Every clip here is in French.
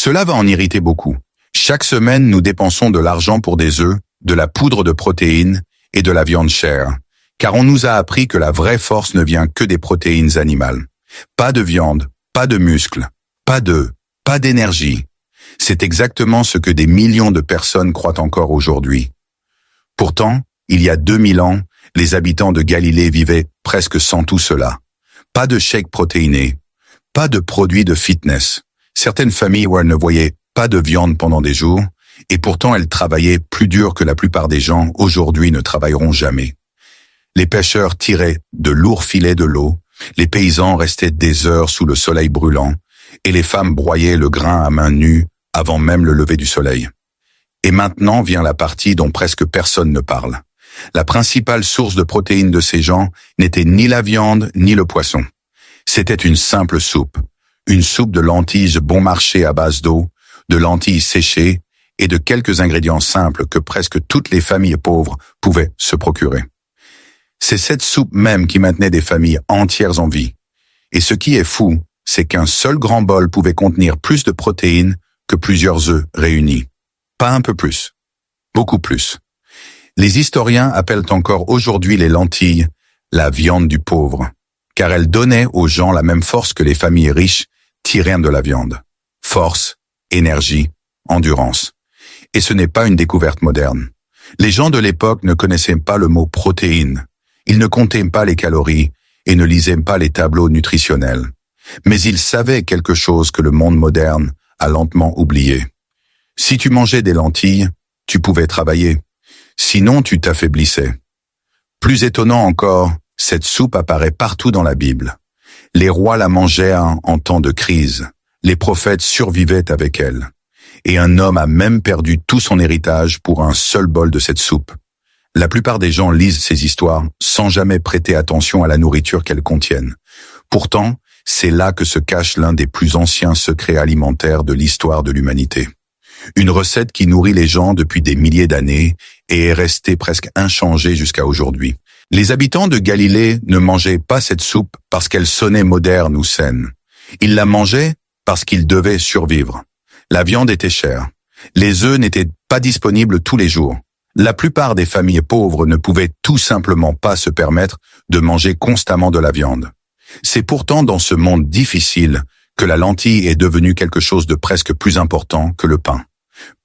Cela va en irriter beaucoup. Chaque semaine, nous dépensons de l'argent pour des œufs, de la poudre de protéines et de la viande chère, car on nous a appris que la vraie force ne vient que des protéines animales. Pas de viande, pas de muscles, pas d'œufs, pas d'énergie. C'est exactement ce que des millions de personnes croient encore aujourd'hui. Pourtant, il y a 2000 ans, les habitants de Galilée vivaient presque sans tout cela. Pas de shake protéiné, pas de produits de fitness. Certaines familles où elles ne voyaient pas de viande pendant des jours, et pourtant elles travaillaient plus dur que la plupart des gens aujourd'hui ne travailleront jamais. Les pêcheurs tiraient de lourds filets de l'eau, les paysans restaient des heures sous le soleil brûlant, et les femmes broyaient le grain à main nue avant même le lever du soleil. Et maintenant vient la partie dont presque personne ne parle. La principale source de protéines de ces gens n'était ni la viande ni le poisson. C'était une simple soupe. Une soupe de lentilles bon marché à base d'eau, de lentilles séchées et de quelques ingrédients simples que presque toutes les familles pauvres pouvaient se procurer. C'est cette soupe même qui maintenait des familles entières en vie. Et ce qui est fou, c'est qu'un seul grand bol pouvait contenir plus de protéines que plusieurs œufs réunis. Pas un peu plus, beaucoup plus. Les historiens appellent encore aujourd'hui les lentilles la viande du pauvre, car elles donnaient aux gens la même force que les familles riches tiraient de la viande. Force, énergie, endurance. Et ce n'est pas une découverte moderne. Les gens de l'époque ne connaissaient pas le mot protéine. Ils ne comptaient pas les calories et ne lisaient pas les tableaux nutritionnels. Mais ils savaient quelque chose que le monde moderne a lentement oublié. Si tu mangeais des lentilles, tu pouvais travailler. Sinon, tu t'affaiblissais. Plus étonnant encore, cette soupe apparaît partout dans la Bible. Les rois la mangeaient en temps de crise. Les prophètes survivaient avec elle. Et un homme a même perdu tout son héritage pour un seul bol de cette soupe. La plupart des gens lisent ces histoires sans jamais prêter attention à la nourriture qu'elles contiennent. Pourtant, c'est là que se cache l'un des plus anciens secrets alimentaires de l'histoire de l'humanité. Une recette qui nourrit les gens depuis des milliers d'années et est restée presque inchangée jusqu'à aujourd'hui. Les habitants de Galilée ne mangeaient pas cette soupe parce qu'elle sonnait moderne ou saine. Ils la mangeaient parce qu'ils devaient survivre. La viande était chère. Les œufs n'étaient pas disponibles tous les jours. La plupart des familles pauvres ne pouvaient tout simplement pas se permettre de manger constamment de la viande. C'est pourtant dans ce monde difficile que la lentille est devenue quelque chose de presque plus important que le pain.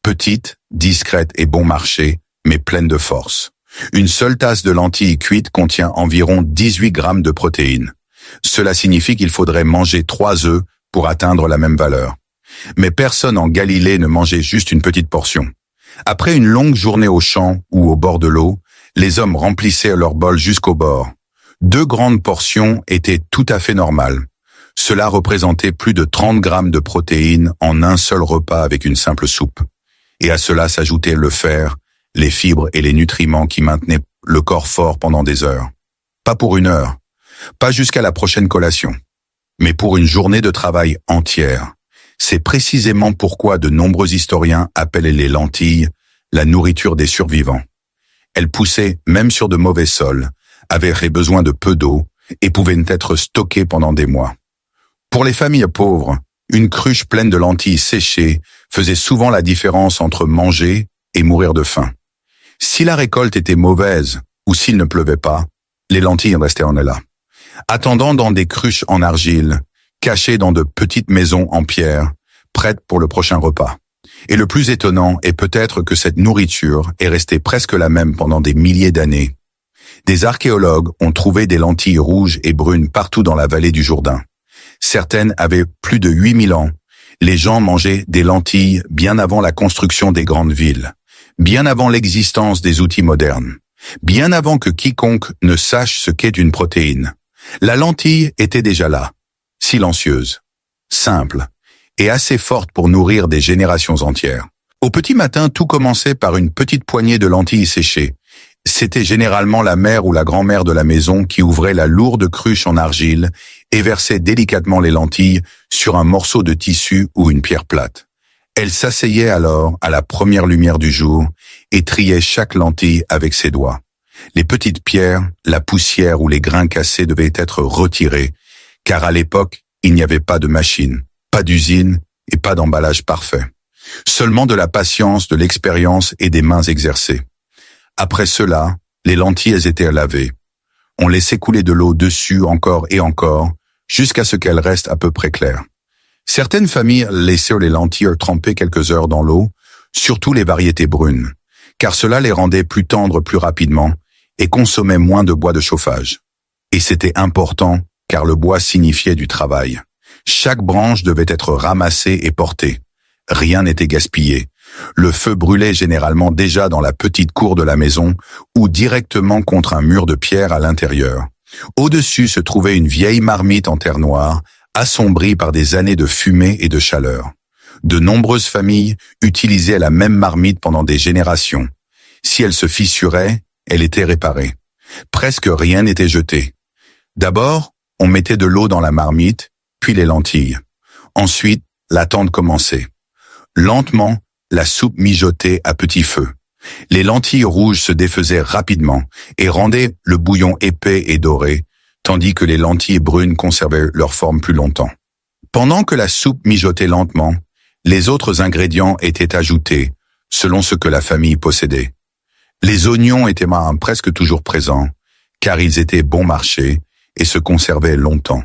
Petite, discrète et bon marché, mais pleine de force. Une seule tasse de lentilles cuites contient environ 18 grammes de protéines. Cela signifie qu'il faudrait manger 3 œufs pour atteindre la même valeur. Mais personne en Galilée ne mangeait juste une petite portion. Après une longue journée au champ ou au bord de l'eau, les hommes remplissaient leur bol jusqu'au bord. 2 grandes portions étaient tout à fait normales. Cela représentait plus de 30 grammes de protéines en un seul repas avec une simple soupe. Et à cela s'ajoutaient le fer, les fibres et les nutriments qui maintenaient le corps fort pendant des heures. Pas pour une heure, pas jusqu'à la prochaine collation, mais pour une journée de travail entière. C'est précisément pourquoi de nombreux historiens appellent les lentilles la nourriture des survivants. Elles poussaient même sur de mauvais sols, avaient besoin de peu d'eau et pouvaient être stockées pendant des mois. Pour les familles pauvres, une cruche pleine de lentilles séchées faisait souvent la différence entre manger et mourir de faim. Si la récolte était mauvaise ou s'il ne pleuvait pas, les lentilles restaient en là, attendant dans des cruches en argile, cachées dans de petites maisons en pierre, prêtes pour le prochain repas. Et le plus étonnant est peut-être que cette nourriture est restée presque la même pendant des milliers d'années. Des archéologues ont trouvé des lentilles rouges et brunes partout dans la vallée du Jourdain. Certaines avaient plus de 8000 ans. Les gens mangeaient des lentilles bien avant la construction des grandes villes, bien avant l'existence des outils modernes, bien avant que quiconque ne sache ce qu'est une protéine. La lentille était déjà là, silencieuse, simple et assez forte pour nourrir des générations entières. Au petit matin, tout commençait par une petite poignée de lentilles séchées. C'était généralement la mère ou la grand-mère de la maison qui ouvrait la lourde cruche en argile et versait délicatement les lentilles sur un morceau de tissu ou une pierre plate. Elle s'asseyait alors à la première lumière du jour et triait chaque lentille avec ses doigts. Les petites pierres, la poussière ou les grains cassés devaient être retirés, car à l'époque, il n'y avait pas de machine, pas d'usine et pas d'emballage parfait. Seulement de la patience, de l'expérience et des mains exercées. Après cela, les lentilles étaient lavées. On laissait couler de l'eau dessus encore et encore, jusqu'à ce qu'elles restent à peu près claires. Certaines familles laissaient les lentilles tremper quelques heures dans l'eau, surtout les variétés brunes, car cela les rendait plus tendres plus rapidement et consommait moins de bois de chauffage. Et c'était important, car le bois signifiait du travail. Chaque branche devait être ramassée et portée. Rien n'était gaspillé. Le feu brûlait généralement déjà dans la petite cour de la maison ou directement contre un mur de pierre à l'intérieur. Au-dessus se trouvait une vieille marmite en terre noire, assombrie par des années de fumée et de chaleur. De nombreuses familles utilisaient la même marmite pendant des générations. Si elle se fissurait, elle était réparée. Presque rien n'était jeté. D'abord, on mettait de l'eau dans la marmite, puis les lentilles. Ensuite, l'attente commençait. Lentement, la soupe mijotait à petit feu. Les lentilles rouges se défaisaient rapidement et rendaient le bouillon épais et doré, tandis que les lentilles brunes conservaient leur forme plus longtemps. Pendant que la soupe mijotait lentement, les autres ingrédients étaient ajoutés, selon ce que la famille possédait. Les oignons étaient presque toujours présents, car ils étaient bon marché et se conservaient longtemps.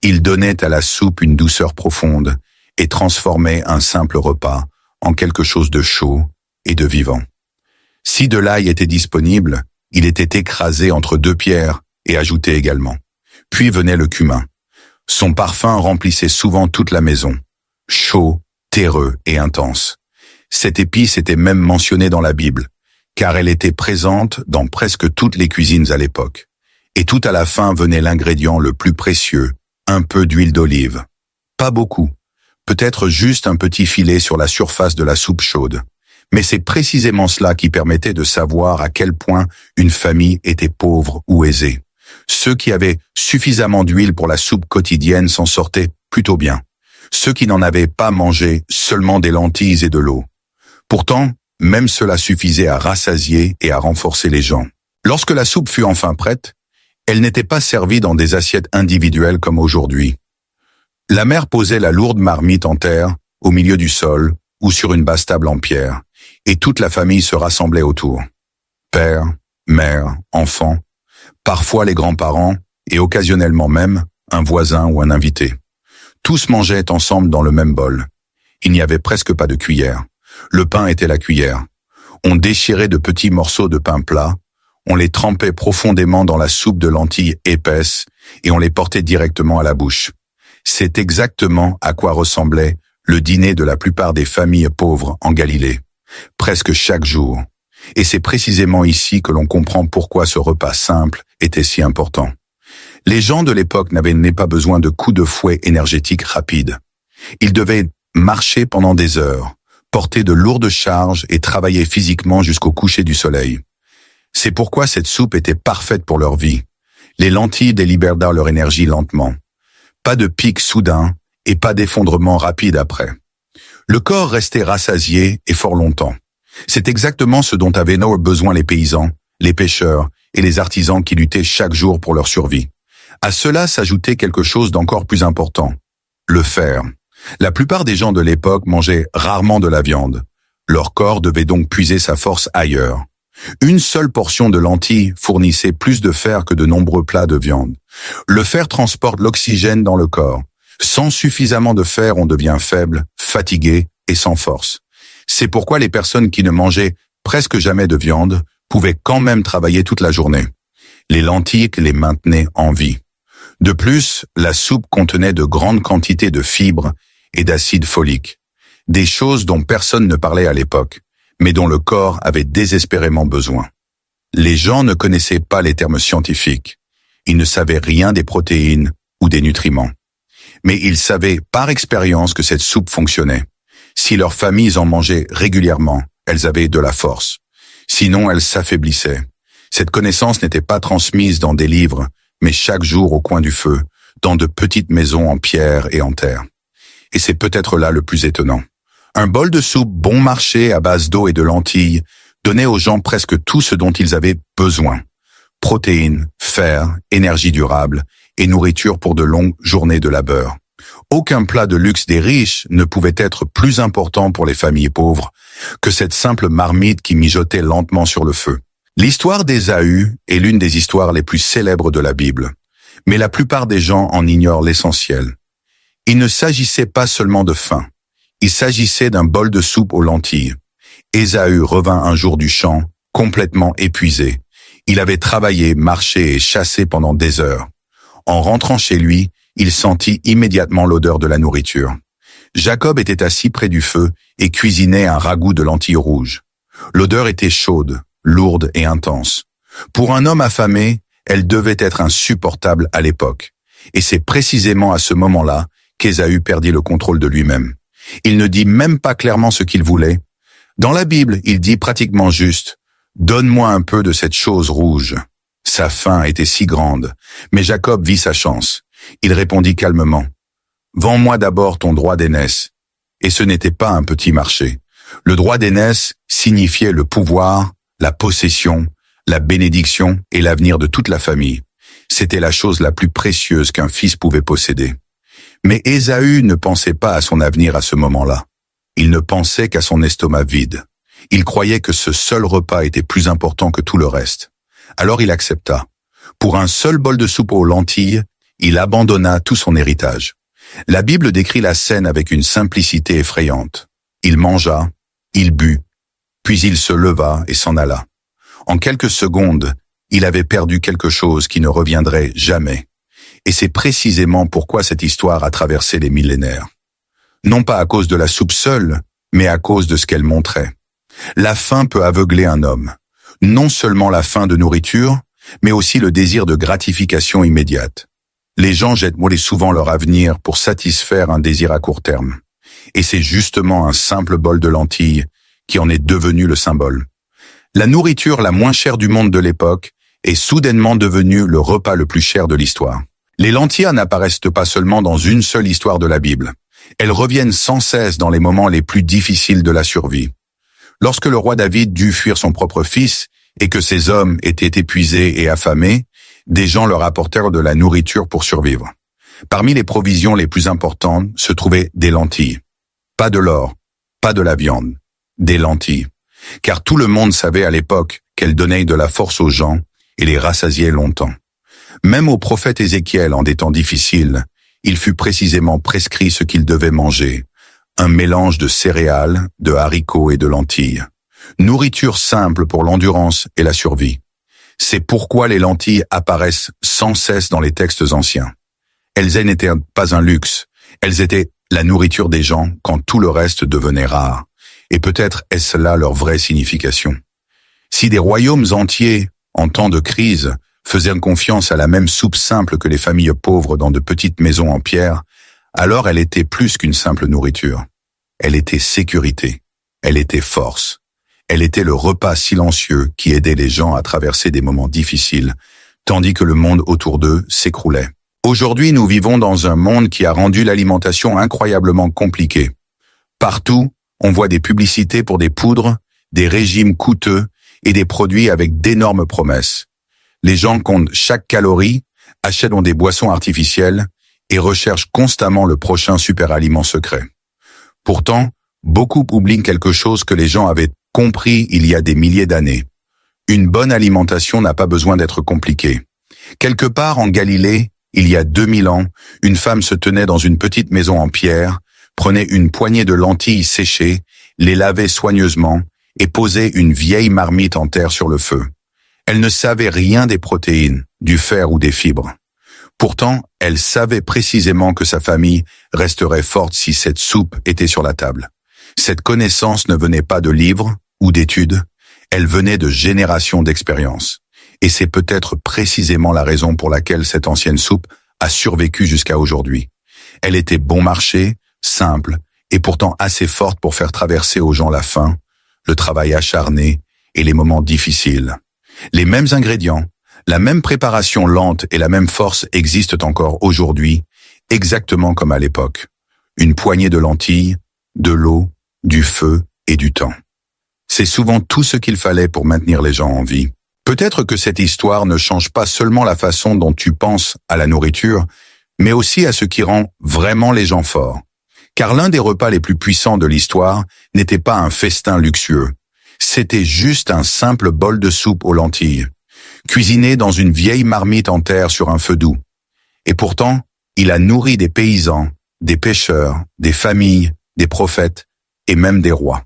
Ils donnaient à la soupe une douceur profonde et transformaient un simple repas en quelque chose de chaud et de vivant. Si de l'ail était disponible, il était écrasé entre deux pierres et ajouté également. Puis venait le cumin. Son parfum remplissait souvent toute la maison. Chaud, terreux et intense. Cette épice était même mentionnée dans la Bible, car elle était présente dans presque toutes les cuisines à l'époque. Et tout à la fin venait l'ingrédient le plus précieux, un peu d'huile d'olive. Pas beaucoup, peut-être juste un petit filet sur la surface de la soupe chaude. Mais c'est précisément cela qui permettait de savoir à quel point une famille était pauvre ou aisée. Ceux qui avaient suffisamment d'huile pour la soupe quotidienne s'en sortaient plutôt bien. Ceux qui n'en avaient pas mangeaient seulement des lentilles et de l'eau. Pourtant, même cela suffisait à rassasier et à renforcer les gens. Lorsque la soupe fut enfin prête, elle n'était pas servie dans des assiettes individuelles comme aujourd'hui. La mère posait la lourde marmite en terre, au milieu du sol, ou sur une basse table en pierre, et toute la famille se rassemblait autour. Père, mère, enfants, parfois les grands-parents, et occasionnellement même un voisin ou un invité. Tous mangeaient ensemble dans le même bol. Il n'y avait presque pas de cuillère. Le pain était la cuillère. On déchirait de petits morceaux de pain plat, on les trempait profondément dans la soupe de lentilles épaisse et on les portait directement à la bouche. C'est exactement à quoi ressemblait le dîner de la plupart des familles pauvres en Galilée, presque chaque jour. Et c'est précisément ici que l'on comprend pourquoi ce repas simple était si important. Les gens de l'époque n'avaient pas besoin de coups de fouet énergétiques rapides. Ils devaient marcher pendant des heures, porter de lourdes charges et travailler physiquement jusqu'au coucher du soleil. C'est pourquoi cette soupe était parfaite pour leur vie. Les lentilles délibèrent leur énergie lentement. Pas de pic soudain et pas d'effondrement rapide après. Le corps restait rassasié et fort longtemps. C'est exactement ce dont avaient besoin les paysans, les pêcheurs et les artisans qui luttaient chaque jour pour leur survie. À cela s'ajoutait quelque chose d'encore plus important, le fer. La plupart des gens de l'époque mangeaient rarement de la viande. Leur corps devait donc puiser sa force ailleurs. Une seule portion de lentilles fournissait plus de fer que de nombreux plats de viande. Le fer transporte l'oxygène dans le corps. Sans suffisamment de fer, on devient faible, fatigué et sans force. C'est pourquoi les personnes qui ne mangeaient presque jamais de viande pouvaient quand même travailler toute la journée. Les lentilles les maintenaient en vie. De plus, la soupe contenait de grandes quantités de fibres et d'acide folique, des choses dont personne ne parlait à l'époque, mais dont le corps avait désespérément besoin. Les gens ne connaissaient pas les termes scientifiques. Ils ne savaient rien des protéines ou des nutriments. Mais ils savaient par expérience que cette soupe fonctionnait. Si leurs familles en mangeaient régulièrement, elles avaient de la force. Sinon, elles s'affaiblissaient. Cette connaissance n'était pas transmise dans des livres, mais chaque jour au coin du feu, dans de petites maisons en pierre et en terre. Et c'est peut-être là le plus étonnant. Un bol de soupe bon marché à base d'eau et de lentilles donnait aux gens presque tout ce dont ils avaient besoin. Protéines, fer, énergie durable et nourriture pour de longues journées de labeur. Aucun plat de luxe des riches ne pouvait être plus important pour les familles pauvres que cette simple marmite qui mijotait lentement sur le feu. L'histoire d'Ésaü est l'une des histoires les plus célèbres de la Bible, mais la plupart des gens en ignorent l'essentiel. Il ne s'agissait pas seulement de faim, il s'agissait d'un bol de soupe aux lentilles. Ésaü revint un jour du champ, complètement épuisé. Il avait travaillé, marché et chassé pendant des heures. En rentrant chez lui, il sentit immédiatement l'odeur de la nourriture. Jacob était assis près du feu et cuisinait un ragoût de lentilles rouges. L'odeur était chaude, lourde et intense. Pour un homme affamé, elle devait être insupportable à l'époque. Et c'est précisément à ce moment-là qu'Ésaü perdit le contrôle de lui-même. Il ne dit même pas clairement ce qu'il voulait. Dans la Bible, il dit pratiquement juste « Donne-moi un peu de cette chose rouge ». Sa faim était si grande, mais Jacob vit sa chance. Il répondit calmement « Vends-moi d'abord ton droit d'aînesse ». Et ce n'était pas un petit marché. Le droit d'aînesse signifiait le pouvoir, la possession, la bénédiction et l'avenir de toute la famille. C'était la chose la plus précieuse qu'un fils pouvait posséder. Mais Ésaü ne pensait pas à son avenir à ce moment-là. Il ne pensait qu'à son estomac vide. Il croyait que ce seul repas était plus important que tout le reste. Alors il accepta. Pour un seul bol de soupe aux lentilles, il abandonna tout son héritage. La Bible décrit la scène avec une simplicité effrayante. Il mangea, il but, puis il se leva et s'en alla. En quelques secondes, il avait perdu quelque chose qui ne reviendrait jamais. Et c'est précisément pourquoi cette histoire a traversé les millénaires. Non pas à cause de la soupe seule, mais à cause de ce qu'elle montrait. La faim peut aveugler un homme. Non seulement la faim de nourriture, mais aussi le désir de gratification immédiate. Les gens jettent souvent leur avenir pour satisfaire un désir à court terme. Et c'est justement un simple bol de lentilles qui en est devenu le symbole. La nourriture la moins chère du monde de l'époque est soudainement devenue le repas le plus cher de l'histoire. Les lentilles n'apparaissent pas seulement dans une seule histoire de la Bible. Elles reviennent sans cesse dans les moments les plus difficiles de la survie. Lorsque le roi David dut fuir son propre fils et que ses hommes étaient épuisés et affamés, des gens leur apportèrent de la nourriture pour survivre. Parmi les provisions les plus importantes se trouvaient des lentilles. Pas de l'or, pas de la viande, des lentilles. Car tout le monde savait à l'époque qu'elles donnaient de la force aux gens et les rassasiaient longtemps. Même au prophète Ézéchiel, en des temps difficiles, il fut précisément prescrit ce qu'il devait manger, un mélange de céréales, de haricots et de lentilles. Nourriture simple pour l'endurance et la survie. C'est pourquoi les lentilles apparaissent sans cesse dans les textes anciens. Elles n'étaient pas un luxe, elles étaient la nourriture des gens quand tout le reste devenait rare. Et peut-être est-ce là leur vraie signification. Si des royaumes entiers, en temps de crise, faisaient confiance à la même soupe simple que les familles pauvres dans de petites maisons en pierre, alors elle était plus qu'une simple nourriture. Elle était sécurité, elle était force, elle était le repas silencieux qui aidait les gens à traverser des moments difficiles, tandis que le monde autour d'eux s'écroulait. Aujourd'hui, nous vivons dans un monde qui a rendu l'alimentation incroyablement compliquée. Partout, on voit des publicités pour des poudres, des régimes coûteux et des produits avec d'énormes promesses. Les gens comptent chaque calorie, achètent des boissons artificielles et recherchent constamment le prochain super-aliment secret. Pourtant, beaucoup oublient quelque chose que les gens avaient compris il y a des milliers d'années. Une bonne alimentation n'a pas besoin d'être compliquée. Quelque part en Galilée, il y a 2000 ans, une femme se tenait dans une petite maison en pierre, prenait une poignée de lentilles séchées, les lavait soigneusement et posait une vieille marmite en terre sur le feu. Elle ne savait rien des protéines, du fer ou des fibres. Pourtant, elle savait précisément que sa famille resterait forte si cette soupe était sur la table. Cette connaissance ne venait pas de livres ou d'études, elle venait de générations d'expérience. Et c'est peut-être précisément la raison pour laquelle cette ancienne soupe a survécu jusqu'à aujourd'hui. Elle était bon marché, simple, et pourtant assez forte pour faire traverser aux gens la faim, le travail acharné et les moments difficiles. Les mêmes ingrédients, la même préparation lente et la même force existent encore aujourd'hui, exactement comme à l'époque. Une poignée de lentilles, de l'eau, du feu et du temps. C'est souvent tout ce qu'il fallait pour maintenir les gens en vie. Peut-être que cette histoire ne change pas seulement la façon dont tu penses à la nourriture, mais aussi à ce qui rend vraiment les gens forts. Car l'un des repas les plus puissants de l'histoire n'était pas un festin luxueux. C'était juste un simple bol de soupe aux lentilles, cuisiné dans une vieille marmite en terre sur un feu doux. Et pourtant, il a nourri des paysans, des pêcheurs, des familles, des prophètes et même des rois.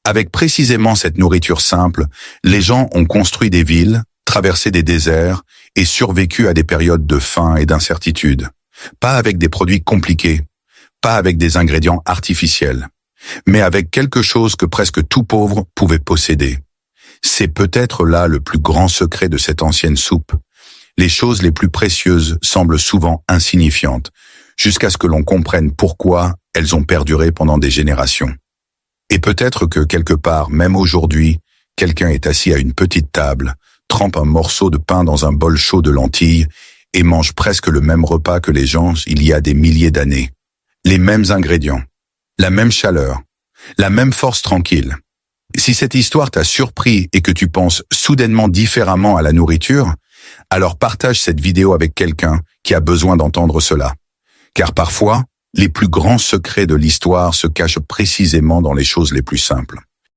Avec précisément cette nourriture simple, les gens ont construit des villes, traversé des déserts et survécu à des périodes de faim et d'incertitude. Pas avec des produits compliqués, pas avec des ingrédients artificiels, mais avec quelque chose que presque tout pauvre pouvait posséder. C'est peut-être là le plus grand secret de cette ancienne soupe. Les choses les plus précieuses semblent souvent insignifiantes, jusqu'à ce que l'on comprenne pourquoi elles ont perduré pendant des générations. Et peut-être que quelque part, même aujourd'hui, quelqu'un est assis à une petite table, trempe un morceau de pain dans un bol chaud de lentilles et mange presque le même repas que les gens il y a des milliers d'années. Les mêmes ingrédients, la même chaleur, la même force tranquille. Si cette histoire t'a surpris et que tu penses soudainement différemment à la nourriture, alors partage cette vidéo avec quelqu'un qui a besoin d'entendre cela. Car parfois, les plus grands secrets de l'histoire se cachent précisément dans les choses les plus simples.